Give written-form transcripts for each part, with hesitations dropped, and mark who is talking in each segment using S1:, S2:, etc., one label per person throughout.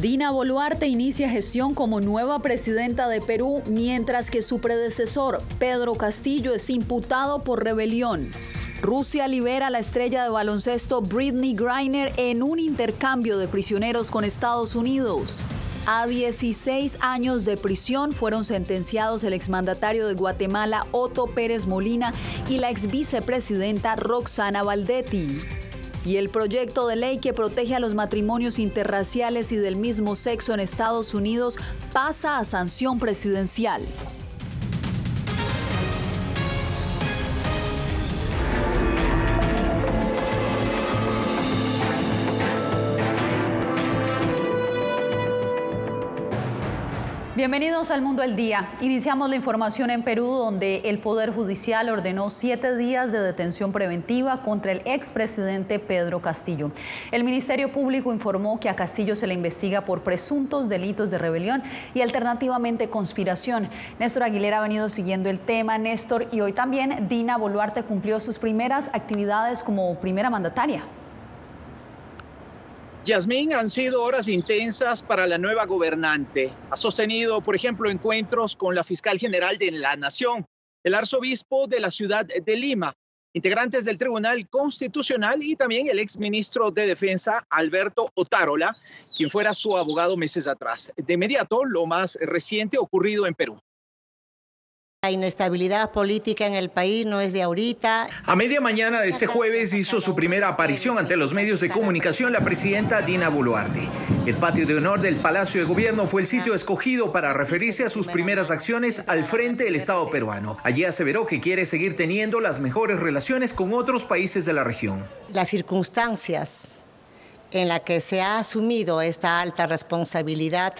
S1: Dina Boluarte inicia gestión como nueva presidenta de Perú, mientras que su predecesor, Pedro Castillo, es imputado por rebelión. Rusia libera a la estrella de baloncesto Brittney Griner en un intercambio de prisioneros con Estados Unidos. A 16 años de prisión fueron sentenciados el exmandatario de Guatemala, Otto Pérez Molina, y la exvicepresidenta Roxana Valdetti. Y el proyecto de ley que protege a los matrimonios interraciales y del mismo sexo en Estados Unidos pasa a sanción presidencial. Bienvenidos al Mundo al Día. Iniciamos la información en Perú, donde el Poder Judicial ordenó 7 días de detención preventiva contra el expresidente Pedro Castillo. El Ministerio Público informó que a Castillo se le investiga por presuntos delitos de rebelión y alternativamente conspiración. Néstor Aguilera ha venido siguiendo el tema, Néstor, y hoy también Dina Boluarte cumplió sus primeras actividades como primera mandataria.
S2: Yasmín, han sido horas intensas para la nueva gobernante. Ha sostenido, por ejemplo, encuentros con la fiscal general de la Nación, el arzobispo de la ciudad de Lima, integrantes del Tribunal Constitucional y también el exministro de Defensa, Alberto Otárola, quien fuera su abogado meses atrás. De inmediato, lo más reciente ocurrido en Perú.
S3: La inestabilidad política en el país no es de ahorita.
S4: A media mañana de este jueves hizo su primera aparición ante los medios de comunicación la presidenta Dina Boluarte. El patio de honor del Palacio de Gobierno fue el sitio escogido para referirse a sus primeras acciones al frente del Estado peruano. Allí aseveró que quiere seguir teniendo las mejores relaciones con otros países de la región.
S3: Las circunstancias en las que se ha asumido esta alta responsabilidad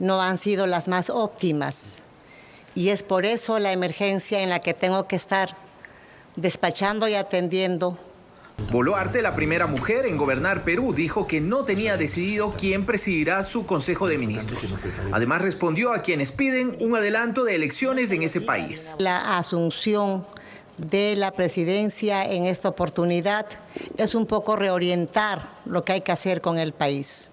S3: no han sido las más óptimas. Y es por eso la emergencia en la que tengo que estar despachando y atendiendo.
S4: Boluarte, la primera mujer en gobernar Perú, dijo que no tenía decidido quién presidirá su Consejo de Ministros. Además, respondió a quienes piden un adelanto de elecciones en ese país.
S3: La asunción de la presidencia en esta oportunidad es un poco reorientar lo que hay que hacer con el país.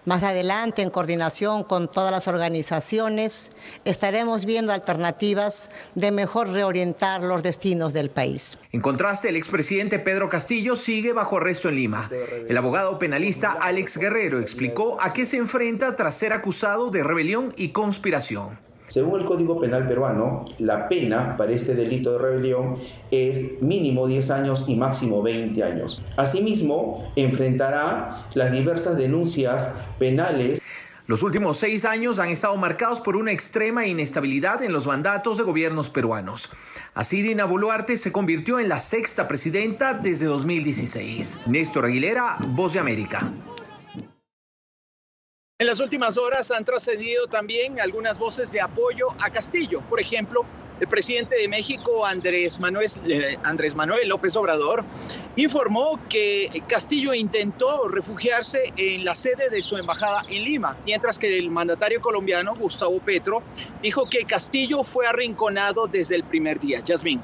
S3: Más adelante, en coordinación con todas las organizaciones, estaremos viendo alternativas de mejor reorientar los destinos del país.
S4: En contraste, el expresidente Pedro Castillo sigue bajo arresto en Lima. El abogado penalista Alex Guerrero explicó a qué se enfrenta tras ser acusado de rebelión y conspiración.
S5: Según el Código Penal peruano, la pena para este delito de rebelión es mínimo 10 años y máximo 20 años. Asimismo, enfrentará las diversas denuncias penales.
S4: Los últimos 6 años han estado marcados por una extrema inestabilidad en los mandatos de gobiernos peruanos. Así, Dina Boluarte se convirtió en la 6ª presidenta desde 2016. Néstor Aguilera, Voz de América.
S2: En las últimas horas han trascendido también algunas voces de apoyo a Castillo. Por ejemplo, el presidente de México, Andrés Manuel López Obrador, informó que Castillo intentó refugiarse en la sede de su embajada en Lima, mientras que el mandatario colombiano, Gustavo Petro, dijo que Castillo fue arrinconado desde el primer día. Yasmín.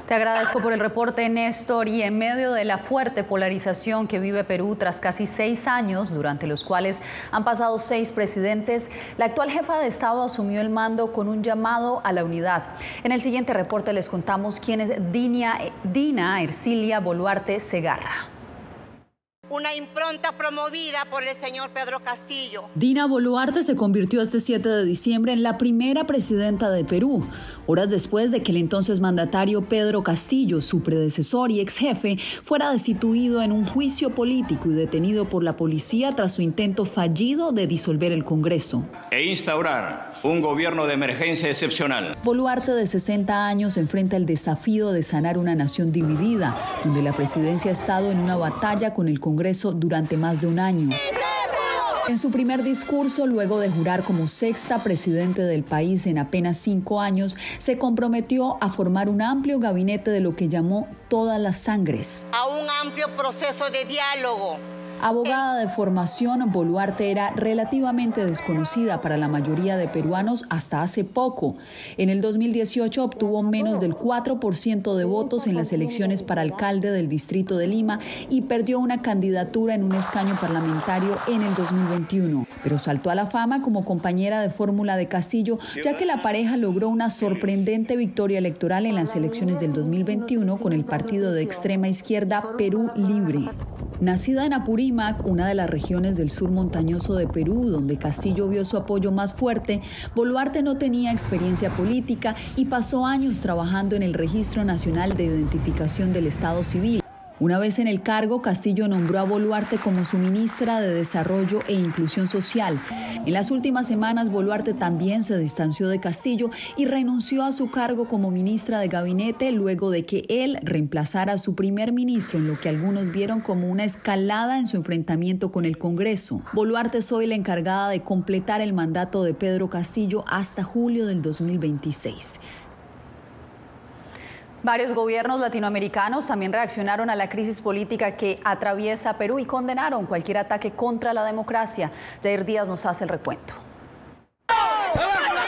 S1: Te agradezco por el reporte, Néstor. Y en medio de la fuerte polarización que vive Perú tras casi 6 años, durante los cuales han pasado 6 presidentes, la actual jefa de Estado asumió el mando con un llamado a la unidad. En el siguiente reporte les contamos quién es Dina Ercilia Boluarte Segarra.
S3: Una impronta promovida por el señor Pedro Castillo.
S1: Dina Boluarte se convirtió este 7 de diciembre en la primera presidenta de Perú, horas después de que el entonces mandatario Pedro Castillo, su predecesor y ex jefe, fuera destituido en un juicio político y detenido por la policía tras su intento fallido de disolver el Congreso.
S6: E instaurar un gobierno de emergencia excepcional.
S1: Boluarte, de 60 años, enfrenta el desafío de sanar una nación dividida, donde la presidencia ha estado en una batalla con el Congreso durante más de un año. En su primer discurso, luego de jurar como 6ª presidente del país en apenas 5 años, se comprometió a formar un amplio gabinete de lo que llamó todas las sangres.
S3: A un amplio proceso de diálogo.
S1: Abogada de formación, Boluarte era relativamente desconocida para la mayoría de peruanos hasta hace poco. En el 2018 obtuvo menos del 4% de votos en las elecciones para alcalde del distrito de Lima y perdió una candidatura en un escaño parlamentario en el 2021. Pero saltó a la fama como compañera de fórmula de Castillo, ya que la pareja logró una sorprendente victoria electoral en las elecciones del 2021 con el partido de extrema izquierda Perú Libre. Nacida en Apurímac, una de las regiones del sur montañoso de Perú, donde Castillo vio su apoyo más fuerte, Boluarte no tenía experiencia política y pasó años trabajando en el Registro Nacional de Identificación del Estado Civil. Una vez en el cargo, Castillo nombró a Boluarte como su ministra de Desarrollo e Inclusión Social. En las últimas semanas, Boluarte también se distanció de Castillo y renunció a su cargo como ministra de Gabinete luego de que él reemplazara a su primer ministro, en lo que algunos vieron como una escalada en su enfrentamiento con el Congreso. Boluarte es hoy la encargada de completar el mandato de Pedro Castillo hasta julio del 2026. Varios gobiernos latinoamericanos también reaccionaron a la crisis política que atraviesa Perú y condenaron cualquier ataque contra la democracia. Jair Díaz nos hace el recuento.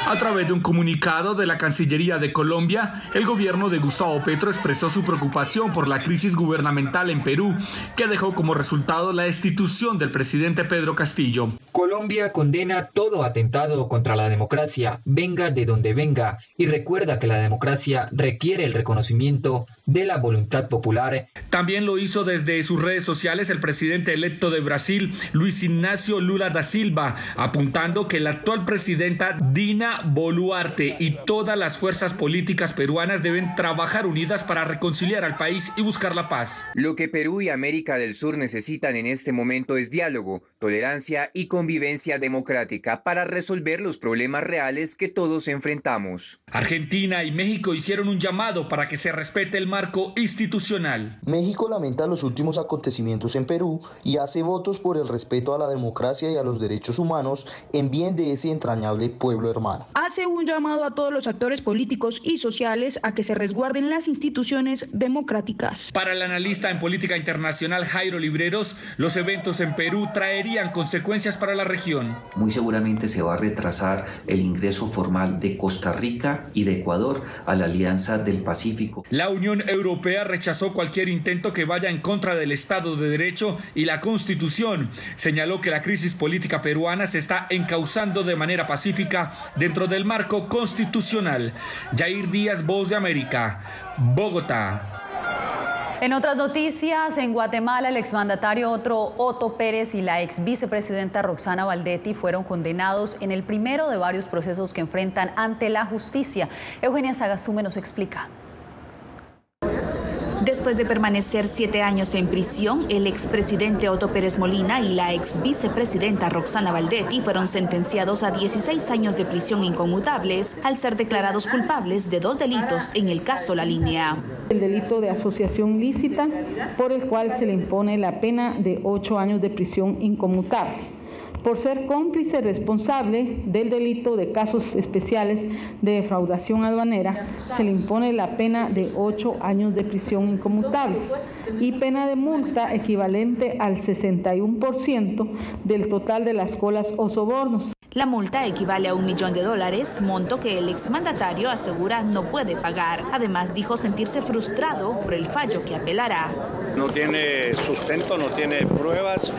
S7: A través de un comunicado de la Cancillería de Colombia, el gobierno de Gustavo Petro expresó su preocupación por la crisis gubernamental en Perú, que dejó como resultado la destitución del presidente Pedro Castillo.
S8: Colombia condena todo atentado contra la democracia, venga de donde venga, y recuerda que la democracia requiere el reconocimiento de la voluntad popular.
S7: También lo hizo desde sus redes sociales el presidente electo de Brasil, Luis Ignacio Lula da Silva, apuntando que la actual presidenta Dina Boluarte y todas las fuerzas políticas peruanas deben trabajar unidas para reconciliar al país y buscar la paz.
S9: Lo que Perú y América del Sur necesitan en este momento es diálogo, tolerancia y convivencia democrática para resolver los problemas reales que todos enfrentamos.
S7: Argentina y México hicieron un llamado para que se respete el marco institucional.
S10: México lamenta los últimos acontecimientos en Perú y hace votos por el respeto a la democracia y a los derechos humanos en bien de ese entrañable pueblo hermano.
S11: Hace un llamado a todos los actores políticos y sociales a que se resguarden las instituciones democráticas.
S7: Para el analista en política internacional Jairo Libreros, los eventos en Perú traerían consecuencias para la región.
S12: Muy seguramente se va a retrasar el ingreso formal de Costa Rica y de Ecuador a la Alianza del Pacífico.
S7: La Unión Europea rechazó cualquier intento que vaya en contra del Estado de Derecho y la Constitución. Señaló que la crisis política peruana se está encauzando de manera pacífica dentro del marco constitucional. Jair Díaz, Voz de América, Bogotá.
S1: En otras noticias, en Guatemala, el exmandatario Otto Pérez y la ex vicepresidenta Roxana Valdetti fueron condenados en el primero de varios procesos que enfrentan ante la justicia. Eugenia Sagastume nos explica.
S13: Después de permanecer 7 años en prisión, el expresidente Otto Pérez Molina y la ex vicepresidenta Roxana Valdetti fueron sentenciados a 16 años de prisión inconmutables al ser declarados culpables de 2 delitos en el caso La Línea.
S14: El delito de asociación lícita, por el cual se le impone la pena de 8 años de prisión inconmutable. Por ser cómplice responsable del delito de casos especiales de defraudación aduanera, se le impone la pena de 8 años de prisión inconmutables y pena de multa equivalente al 61% del total de las colas o sobornos.
S13: La multa equivale a $1 millón, monto que el exmandatario asegura no puede pagar. Además, dijo sentirse frustrado por el fallo que apelará.
S15: No tiene sustento, no tiene pruebas,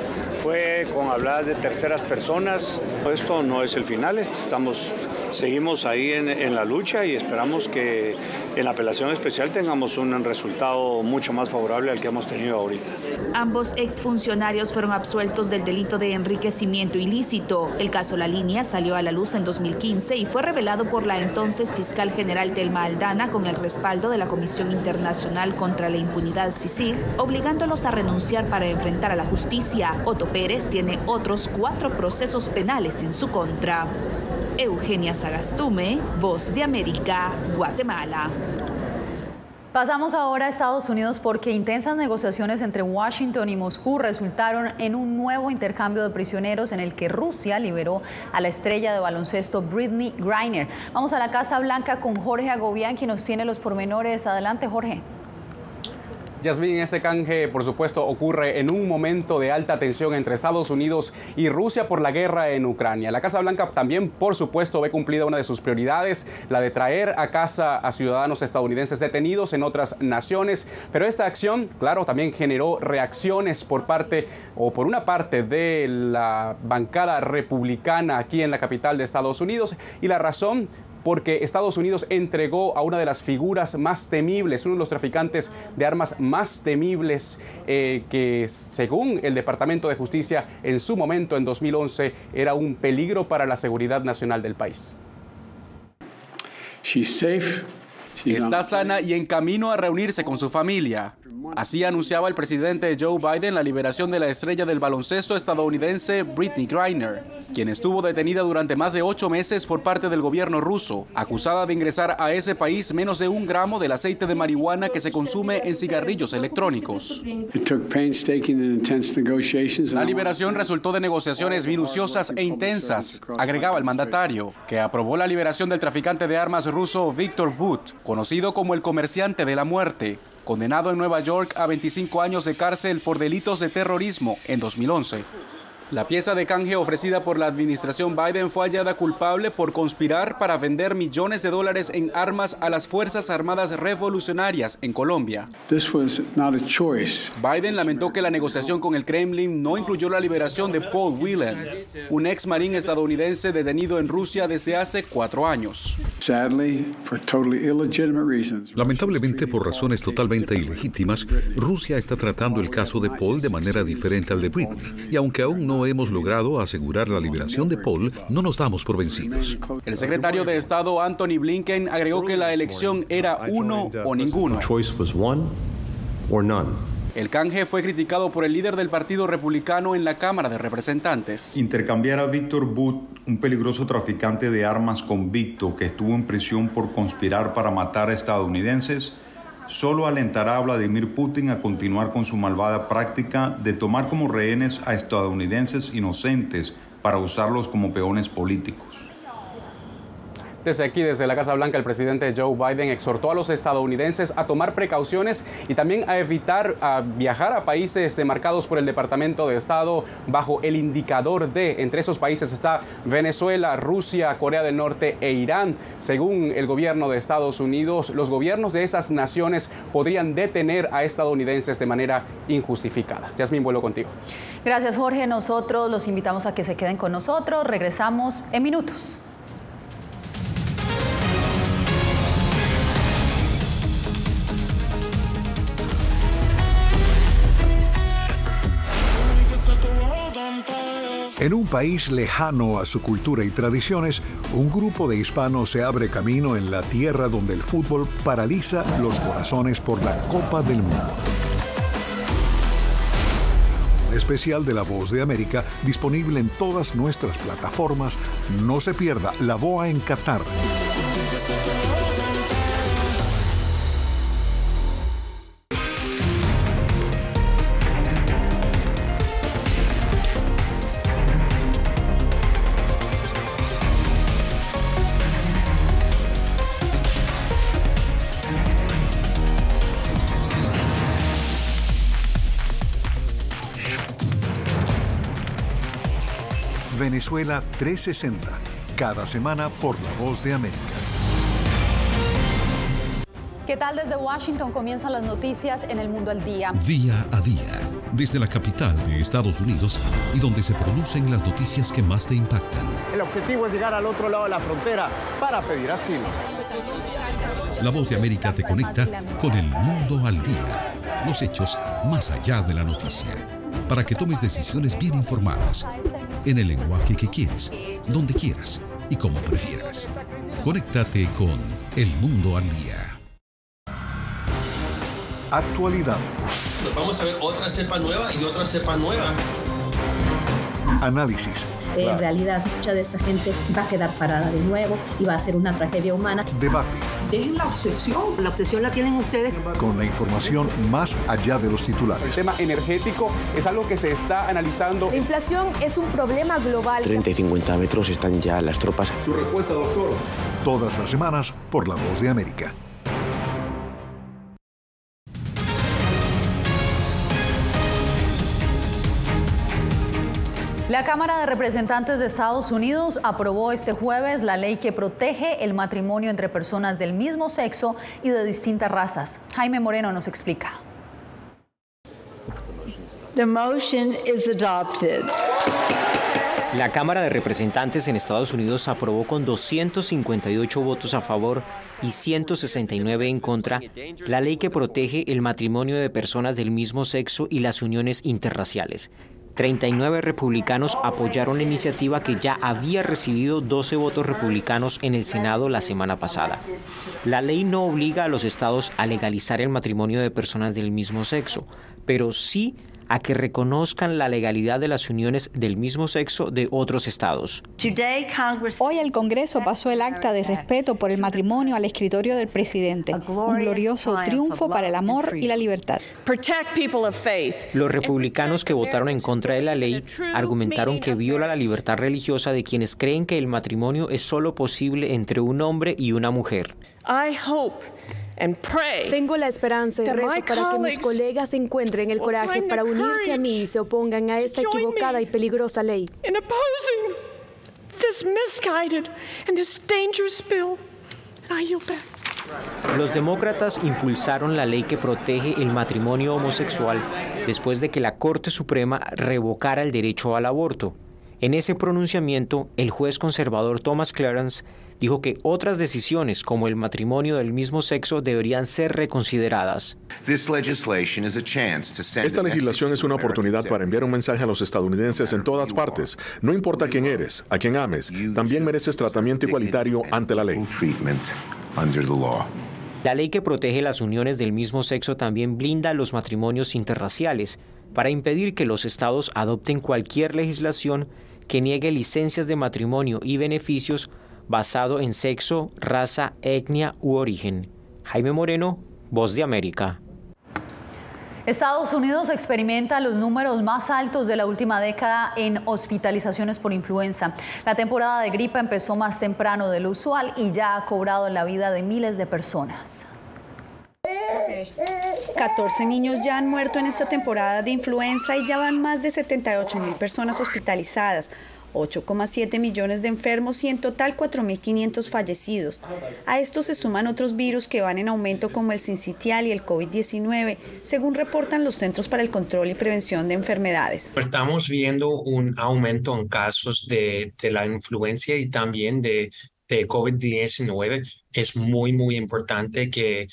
S15: fue con hablar de terceras personas. Esto no es el final, seguimos ahí en la lucha y esperamos que en la apelación especial tengamos un resultado mucho más favorable al que hemos tenido ahorita.
S13: Ambos exfuncionarios fueron absueltos del delito de enriquecimiento ilícito. El caso La Línea salió a la luz en 2015 y fue revelado por la entonces fiscal general Telma Aldana con el respaldo de la Comisión Internacional contra la Impunidad CICIG, obligándolos a renunciar para enfrentar a la justicia. Otto Pérez tiene otros 4 procesos penales en su contra. Eugenia Sagastume, Voz de América, Guatemala.
S1: Pasamos ahora a Estados Unidos porque intensas negociaciones entre Washington y Moscú resultaron en un nuevo intercambio de prisioneros en el que Rusia liberó a la estrella de baloncesto Brittney Griner. Vamos a la Casa Blanca con Jorge Agobián, quien nos tiene los pormenores. Adelante, Jorge.
S16: Yasmín, este canje, por supuesto, ocurre en un momento de alta tensión entre Estados Unidos y Rusia por la guerra en Ucrania. La Casa Blanca también, por supuesto, ve cumplida una de sus prioridades, la de traer a casa a ciudadanos estadounidenses detenidos en otras naciones. Pero esta acción, claro, también generó reacciones por una parte de la bancada republicana aquí en la capital de Estados Unidos. Y la razón, porque Estados Unidos entregó a una de las figuras más temibles, uno de los traficantes de armas más temibles, que según el Departamento de Justicia en su momento, en 2011, era un peligro para la seguridad nacional del país. Está sana y en camino a reunirse con su familia. Así anunciaba el presidente Joe Biden la liberación de la estrella del baloncesto estadounidense Brittney Griner, quien estuvo detenida durante más de 8 meses por parte del gobierno ruso, acusada de ingresar a ese país menos de 1 gramo del aceite de marihuana que se consume en cigarrillos electrónicos. La liberación resultó de negociaciones minuciosas e intensas, agregaba el mandatario, que aprobó la liberación del traficante de armas ruso Viktor Bout, conocido como el comerciante de la muerte, condenado en Nueva York a 25 años de cárcel por delitos de terrorismo en 2011. La pieza de canje ofrecida por la administración Biden fue hallada culpable por conspirar para vender millones de dólares en armas a las Fuerzas Armadas Revolucionarias en Colombia. Biden lamentó que la negociación con el Kremlin no incluyó la liberación de Paul Whelan, un ex marín estadounidense detenido en Rusia desde hace 4 años.
S17: Lamentablemente, por razones totalmente ilegítimas, Rusia está tratando el caso de Paul de manera diferente al de Brittney, y aunque aún no hemos logrado asegurar la liberación de Paul, no nos damos por vencidos.
S16: El secretario de Estado Anthony Blinken agregó que la elección era uno o ninguno. El canje fue criticado por el líder del Partido Republicano en la Cámara de Representantes.
S18: Intercambiar a Viktor Bout, un peligroso traficante de armas convicto que estuvo en prisión por conspirar para matar a estadounidenses, solo alentará a Vladimir Putin a continuar con su malvada práctica de tomar como rehenes a estadounidenses inocentes para usarlos como peones políticos.
S16: Desde aquí, desde la Casa Blanca, el presidente Joe Biden exhortó a los estadounidenses a tomar precauciones y también a evitar viajar a países marcados por el Departamento de Estado bajo el indicador D. Entre esos países está Venezuela, Rusia, Corea del Norte e Irán. Según el gobierno de Estados Unidos, los gobiernos de esas naciones podrían detener a estadounidenses de manera injustificada. Yasmín, vuelvo contigo.
S1: Gracias, Jorge. Nosotros los invitamos a que se queden con nosotros. Regresamos en minutos.
S19: En un país lejano a su cultura y tradiciones, un grupo de hispanos se abre camino en la tierra donde el fútbol paraliza los corazones por la Copa del Mundo. Un especial de La Voz de América disponible en todas nuestras plataformas. No se pierda La BOA en Qatar. Venezuela 360, cada semana por La Voz de América.
S1: ¿Qué tal? Desde Washington comienzan las noticias en El Mundo al Día.
S17: Día a día, desde la capital de Estados Unidos y donde se producen las noticias que más te impactan.
S20: El objetivo es llegar al otro lado de la frontera para pedir asilo.
S17: La Voz de América te conecta con El Mundo al Día, los hechos más allá de la noticia, para que tomes decisiones bien informadas, en el lenguaje que quieres, donde quieras y como prefieras. Conéctate con El Mundo al Día.
S19: Actualidad.
S21: Nos vamos a ver otra cepa nueva y otra cepa nueva.
S19: Análisis.
S22: En realidad, mucha de esta gente va a quedar parada de nuevo y va a ser una tragedia humana.
S19: Debate.
S22: De la obsesión. La obsesión la tienen ustedes.
S19: Con la información más allá de los titulares.
S16: El tema energético es algo que se está analizando.
S23: La inflación es un problema global.
S24: 30 y 50 metros están ya las tropas.
S19: Su respuesta, doctor. Todas las semanas por La Voz de América.
S1: La Cámara de Representantes de Estados Unidos aprobó este jueves la ley que protege el matrimonio entre personas del mismo sexo y de distintas razas. Jaime Moreno nos explica.
S2: The motion is adopted.
S4: La Cámara de Representantes en Estados Unidos aprobó con 258 votos a favor y 169 en contra la ley que protege el matrimonio de personas del mismo sexo y las uniones interraciales. 39 republicanos apoyaron la iniciativa que ya había recibido 12 votos republicanos en el Senado la semana pasada. La ley no obliga a los estados a legalizar el matrimonio de personas del mismo sexo, pero sí a que reconozcan la legalidad de las uniones del mismo sexo de otros estados.
S5: Hoy el Congreso pasó el acta de respeto por el matrimonio al escritorio del presidente, un glorioso triunfo para el amor y la libertad.
S4: Los republicanos que votaron en contra de la ley argumentaron que viola la libertad religiosa de quienes creen que el matrimonio es solo posible entre un hombre y una mujer.
S23: Tengo la esperanza y rezo para que mis colegas encuentren el coraje para unirse a mí y se opongan a esta equivocada y peligrosa ley.
S4: Los demócratas impulsaron la ley que protege el matrimonio homosexual después de que la Corte Suprema revocara el derecho al aborto. En ese pronunciamiento, el juez conservador Thomas Clarence dijo que otras decisiones, como el matrimonio del mismo sexo, deberían ser reconsideradas.
S6: Esta legislación es una oportunidad para enviar un mensaje a los estadounidenses en todas partes. No importa quién eres, a quién ames, también mereces tratamiento igualitario ante la ley.
S4: La ley que protege las uniones del mismo sexo también blinda los matrimonios interraciales para impedir que los estados adopten cualquier legislación que niegue licencias de matrimonio y beneficios basado en sexo, raza, etnia u origen. Jaime Moreno, Voz de América.
S1: Estados Unidos experimenta los números más altos de la última década en hospitalizaciones por influenza. La temporada de gripe empezó más temprano de lo usual y ya ha cobrado la vida de miles de personas.
S25: 14 niños ya han muerto en esta temporada de influenza y ya van más de 78.000 personas hospitalizadas, 8,7 millones de enfermos y en total 4.500 fallecidos. A esto se suman otros virus que van en aumento como el sincitial y el COVID-19, según reportan los Centros para el Control y Prevención de Enfermedades.
S26: Estamos viendo un aumento en casos de la influenza y también de COVID-19. Es muy importante que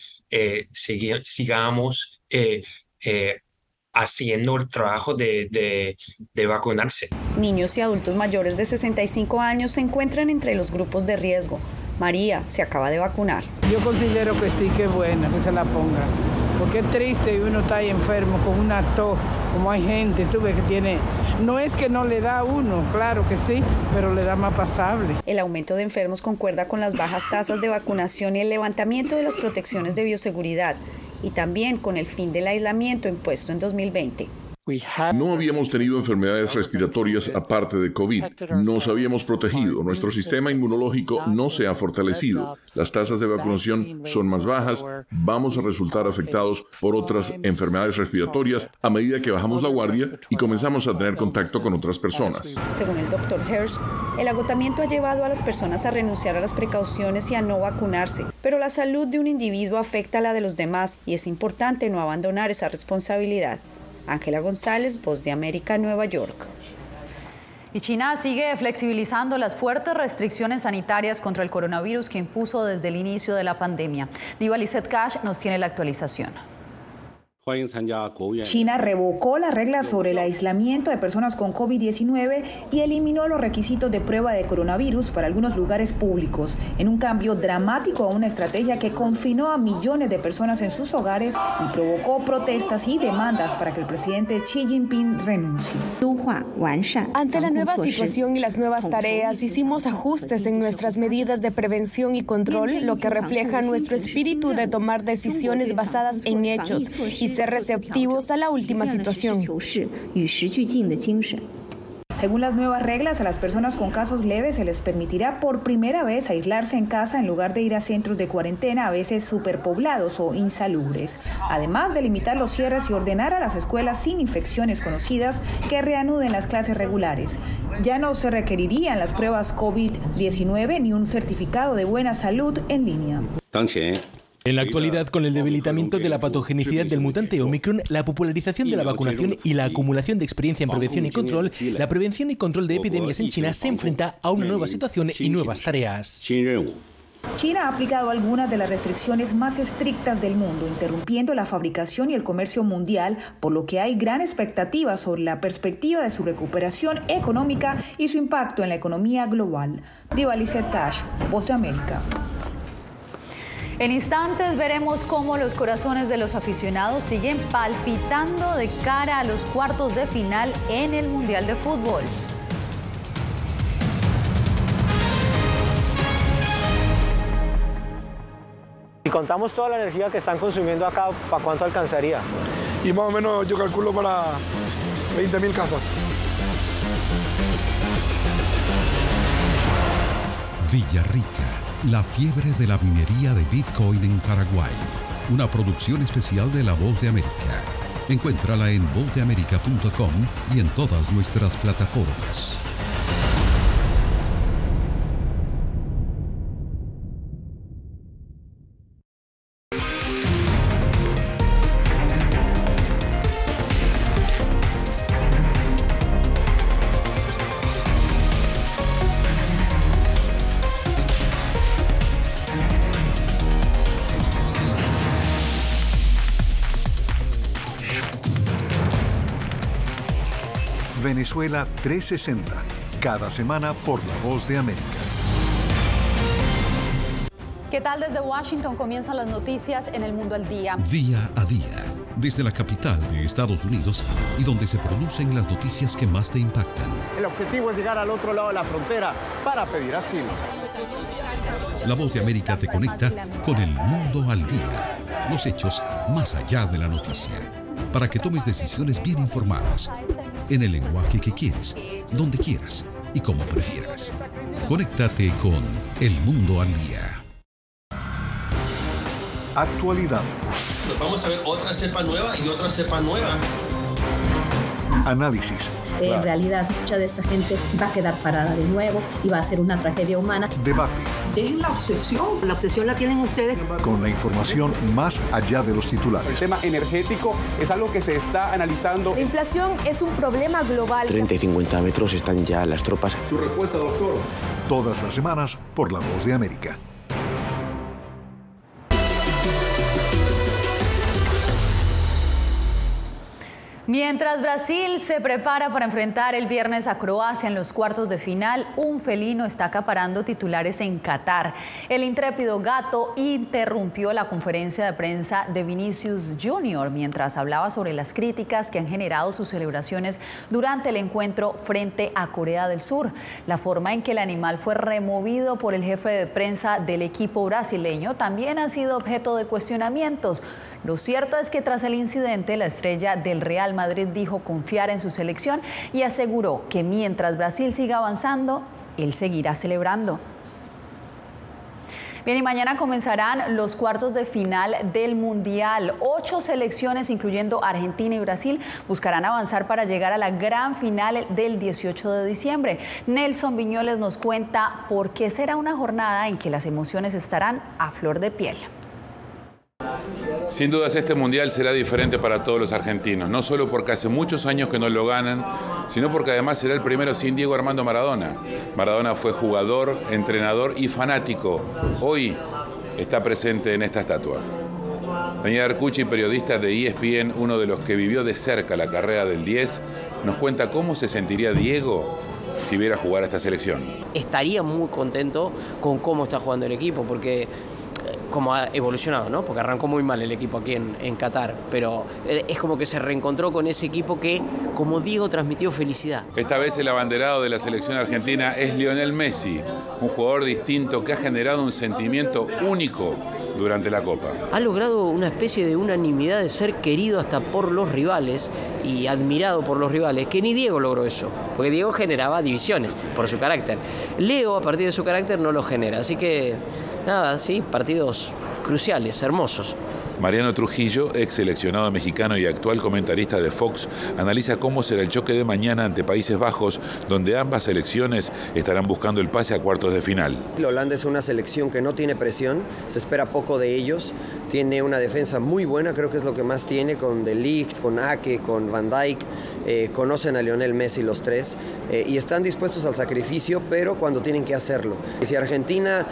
S26: sigamos haciendo el trabajo de vacunarse.
S25: Niños y adultos mayores de 65 años se encuentran entre los grupos de riesgo. María se acaba de vacunar.
S27: Yo considero que sí, que es bueno que se la ponga, porque es triste y uno está ahí enfermo con una tos, como hay gente, tú ves que tiene. No es que no le da a uno, claro que sí, pero le da más pasable.
S25: El aumento de enfermos concuerda con las bajas tasas de vacunación y el levantamiento de las protecciones de bioseguridad, y también con el fin del aislamiento impuesto en 2020.
S28: No habíamos tenido enfermedades respiratorias aparte de COVID. Nos habíamos protegido. Nuestro sistema inmunológico no se ha fortalecido. Las tasas de vacunación son más bajas. Vamos a resultar afectados por otras enfermedades respiratorias a medida que bajamos la guardia y comenzamos a tener contacto con otras personas.
S25: Según el Dr. Hirsch, el agotamiento ha llevado a las personas a renunciar a las precauciones y a no vacunarse. Pero la salud de un individuo afecta a la de los demás y es importante no abandonar esa responsabilidad. Ángela González, Voz de América, Nueva York.
S1: Y China sigue flexibilizando las fuertes restricciones sanitarias contra el coronavirus que impuso desde el inicio de la pandemia. Diva Lizeth Cash nos tiene la actualización.
S29: China revocó las reglas sobre el aislamiento de personas con COVID-19 y eliminó los requisitos de prueba de coronavirus para algunos lugares públicos, en un cambio dramático a una estrategia que confinó a millones de personas en sus hogares y provocó protestas y demandas para que el presidente Xi Jinping renuncie.
S23: Ante la nueva situación y las nuevas tareas, hicimos ajustes en nuestras medidas de prevención y control, lo que refleja nuestro espíritu de tomar decisiones basadas en hechos y ser receptivos a la última situación.
S29: Según las nuevas reglas, a las personas con casos leves se les permitirá por primera vez aislarse en casa en lugar de ir a centros de cuarentena, a veces superpoblados o insalubres. Además de limitar los cierres y ordenar a las escuelas sin infecciones conocidas que reanuden las clases regulares. Ya no se requerirían las pruebas COVID-19 ni un certificado de buena salud en línea.
S3: En la actualidad, con el debilitamiento de la patogenicidad del mutante Omicron, la popularización de la vacunación y la acumulación de experiencia en prevención y control, la prevención y control de epidemias en China se enfrenta a una nueva situación y nuevas tareas.
S29: China ha aplicado algunas de las restricciones más estrictas del mundo, interrumpiendo la fabricación y el comercio mundial, por lo que hay gran expectativa sobre la perspectiva de su recuperación económica y su impacto en la economía global. Diva Lizeth Cash, Voz de América.
S1: En instantes veremos cómo los corazones de los aficionados siguen palpitando de cara a los cuartos de final en el Mundial de Fútbol.
S7: Si contamos toda la energía que están consumiendo acá, ¿para cuánto alcanzaría?
S8: Y más o menos yo calculo para 20.000 casas.
S17: Villarrica, la fiebre de la minería de Bitcoin en Paraguay. Una producción especial de La Voz de América. Encuéntrala en vozdeamerica.com y en todas nuestras plataformas.
S19: Venezuela 360, cada semana por La Voz de América.
S1: ¿Qué tal? Desde Washington comienzan las noticias en El Mundo al Día.
S17: Día a día, desde la capital de Estados Unidos y donde se producen las noticias que más te impactan.
S20: El objetivo es llegar al otro lado de la frontera para pedir asilo.
S17: La Voz de América te conecta con El Mundo al Día. Los hechos más allá de la noticia. Para que tomes decisiones bien informadas. En el lenguaje que quieres, donde quieras y como prefieras. Conéctate con El Mundo al Día.
S19: Actualidad.
S21: Nos vamos a ver otra cepa nueva y otra cepa nueva.
S19: Análisis.
S22: En realidad, mucha de esta gente va a quedar parada de nuevo y va a ser una tragedia humana.
S19: Debate.
S22: Dejen la obsesión la tienen ustedes.
S19: Con la información más allá de los titulares.
S16: El tema energético es algo que se está analizando.
S23: La inflación es un problema global.
S24: 30 y 50 metros están ya las tropas.
S8: Su respuesta, doctor.
S19: Todas las semanas por La Voz de América.
S1: Mientras Brasil se prepara para enfrentar el viernes a Croacia en los cuartos de final, un felino está acaparando titulares en Qatar. El intrépido gato interrumpió la conferencia de prensa de Vinicius Jr. mientras hablaba sobre las críticas que han generado sus celebraciones durante el encuentro frente a Corea del Sur. La forma en que el animal fue removido por el jefe de prensa del equipo brasileño también ha sido objeto de cuestionamientos. Lo cierto es que tras el incidente, la estrella del Real Madrid dijo confiar en su selección y aseguró que mientras Brasil siga avanzando, él seguirá celebrando. Bien, y mañana comenzarán los cuartos de final del Mundial. 8 selecciones, incluyendo Argentina y Brasil, buscarán avanzar para llegar a la gran final del 18 de diciembre. Nelson Viñoles nos cuenta por qué será una jornada en que las emociones estarán a flor de piel.
S9: Sin dudas este mundial será diferente para todos los argentinos, no solo porque hace muchos años que no lo ganan, sino porque además será el primero sin Diego Armando Maradona. Maradona fue jugador, entrenador y fanático. Hoy está presente en esta estatua. Daniel Arcucci, periodista de ESPN, uno de los que vivió de cerca la carrera del 10, nos cuenta cómo se sentiría Diego si viera jugar a esta selección.
S10: Estaría muy contento con cómo está jugando el equipo, porque como ha evolucionado, ¿no? Porque arrancó muy mal el equipo aquí en Qatar, pero es como que se reencontró con ese equipo que, como Diego, transmitió felicidad.
S9: Esta vez el abanderado de la selección argentina es Lionel Messi, un jugador distinto que ha generado un sentimiento único durante la Copa.
S10: Ha logrado una especie de unanimidad de ser querido hasta por los rivales y admirado por los rivales, que ni Diego logró eso, porque Diego generaba divisiones por su carácter. Leo, a partir de su carácter, no lo genera, así que nada, sí, partidos cruciales, hermosos.
S9: Mariano Trujillo, ex seleccionado mexicano y actual comentarista de Fox, analiza cómo será el choque de mañana ante Países Bajos, donde ambas selecciones estarán buscando el pase a cuartos de final.
S2: Holanda es una selección que no tiene presión, se espera poco de ellos, tiene una defensa muy buena, creo que es lo que más tiene, con De Ligt, con Ake, con Van Dijk, conocen a Lionel Messi los tres y están dispuestos al sacrificio, pero cuando tienen que hacerlo. Y si Argentina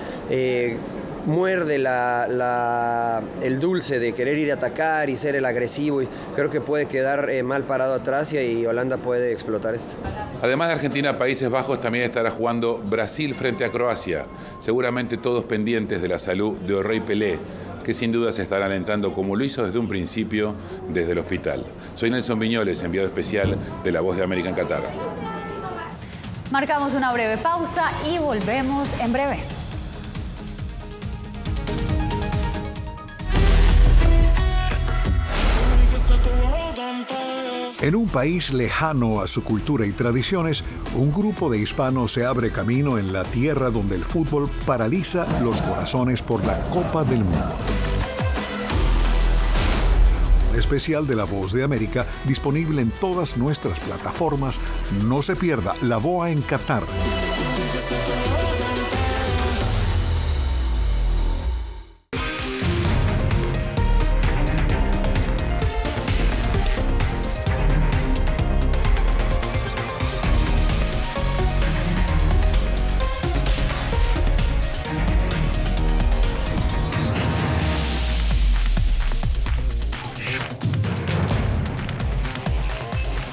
S2: muerde el dulce de querer ir a atacar y ser el agresivo, y creo que puede quedar mal parado atrás y Holanda puede explotar esto.
S9: Además de Argentina, Países Bajos también estará jugando Brasil frente a Croacia, seguramente todos pendientes de la salud de O'Reilly Pelé, que sin duda se estará alentando como lo hizo desde un principio desde el hospital. Soy Nelson Viñoles, enviado especial de La Voz de América en Qatar.
S1: Marcamos una breve pausa y volvemos en breve.
S19: En un país lejano a su cultura y tradiciones, un grupo de hispanos se abre camino en la tierra donde el fútbol paraliza los corazones por la Copa del Mundo. Un especial de La Voz de América disponible en todas nuestras plataformas. No se pierda La BOA en Qatar.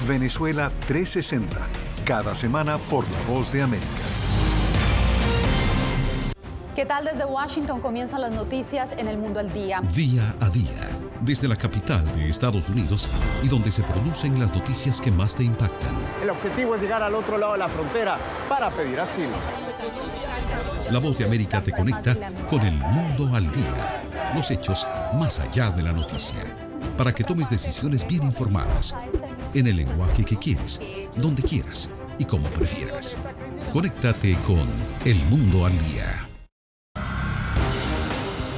S19: Venezuela 360, cada semana por La Voz de América.
S1: ¿Qué tal? Desde Washington comienzan las noticias en El Mundo al Día.
S17: Día a día, desde la capital de Estados Unidos y donde se producen las noticias que más te impactan.
S20: El objetivo es llegar al otro lado de la frontera para pedir asilo.
S17: La Voz de América te conecta con El Mundo al Día. Los hechos más allá de la noticia. Para que tomes decisiones bien informadas. En el lenguaje que quieres, donde quieras y como prefieras. Conéctate con El Mundo al Día.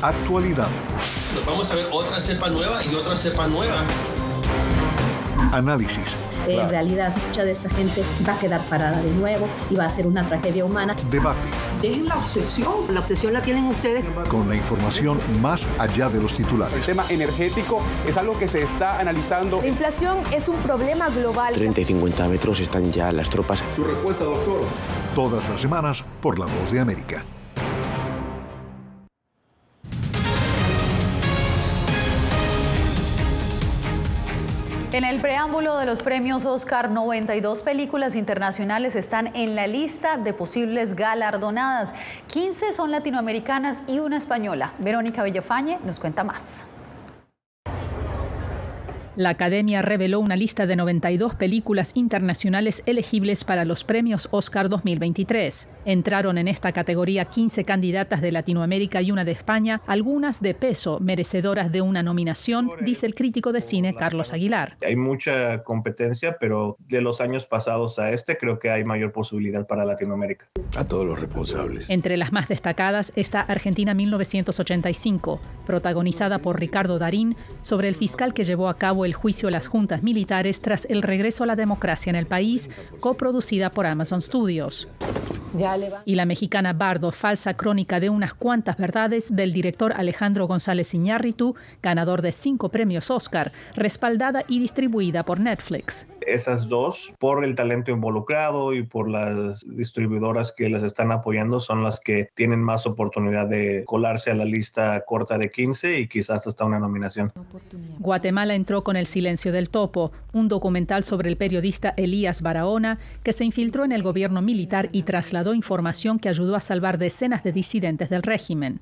S19: Actualidad.
S21: Nos vamos a ver otra cepa nueva y otra cepa nueva.
S19: Análisis.
S22: En realidad, mucha de esta gente va a quedar parada de nuevo y va a ser una tragedia humana.
S19: Debate.
S5: Dejen la obsesión la tienen ustedes.
S19: Con la información más allá de los titulares.
S16: El tema energético es algo que se está analizando.
S23: La inflación es un problema global.
S24: 30 y 50 metros están ya las tropas.
S8: Su respuesta, doctor.
S19: Todas las semanas por La Voz de América.
S1: En el preámbulo de los premios Oscar, 92 películas internacionales están en la lista de posibles galardonadas. 15 son latinoamericanas y una española. Verónica Villafañe nos cuenta más.
S6: La Academia reveló una lista de 92 películas internacionales elegibles para los premios Oscar 2023. Entraron en esta categoría 15 candidatas de Latinoamérica y una de España, algunas de peso, merecedoras de una nominación, dice el crítico de cine Carlos Aguilar.
S11: Hay mucha competencia, pero de los años pasados a creo que hay mayor posibilidad para Latinoamérica.
S8: A todos los responsables.
S6: Entre las más destacadas está Argentina 1985, protagonizada por Ricardo Darín, sobre el fiscal que llevó a cabo el juicio a las juntas militares tras el regreso a la democracia en el país, coproducida por Amazon Studios. Y la mexicana Bardo, falsa crónica de unas cuantas verdades, del director Alejandro González Iñárritu, ganador de 5 premios Oscar, respaldada y distribuida por Netflix.
S11: Esas dos, por el talento involucrado y por las distribuidoras que las están apoyando, son las que tienen más oportunidad de colarse a la lista corta de 15 y quizás hasta una nominación.
S6: Guatemala entró con El silencio del topo, un documental sobre el periodista Elías Barahona, que se infiltró en el gobierno militar y trasladó información que ayudó a salvar decenas de disidentes del régimen.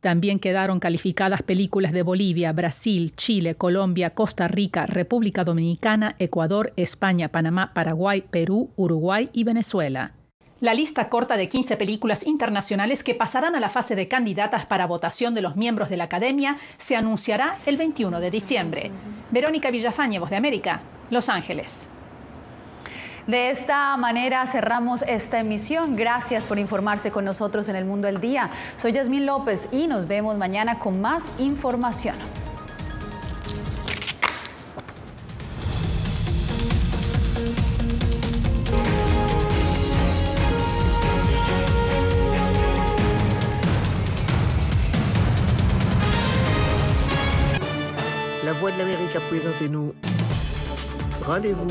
S6: También quedaron calificadas películas de Bolivia, Brasil, Chile, Colombia, Costa Rica, República Dominicana, Ecuador, España, Panamá, Paraguay, Perú, Uruguay y Venezuela. La lista corta de 15 películas internacionales que pasarán a la fase de candidatas para votación de los miembros de la Academia se anunciará el 21 de diciembre. Verónica Villafañe, Voz de América, Los Ángeles.
S1: De esta manera cerramos esta emisión. Gracias por informarse con nosotros en El Mundo al Día. Soy Yasmín López y nos vemos mañana con más información.
S4: La Voix de l'Amérique a présenté nous. Rendez-vous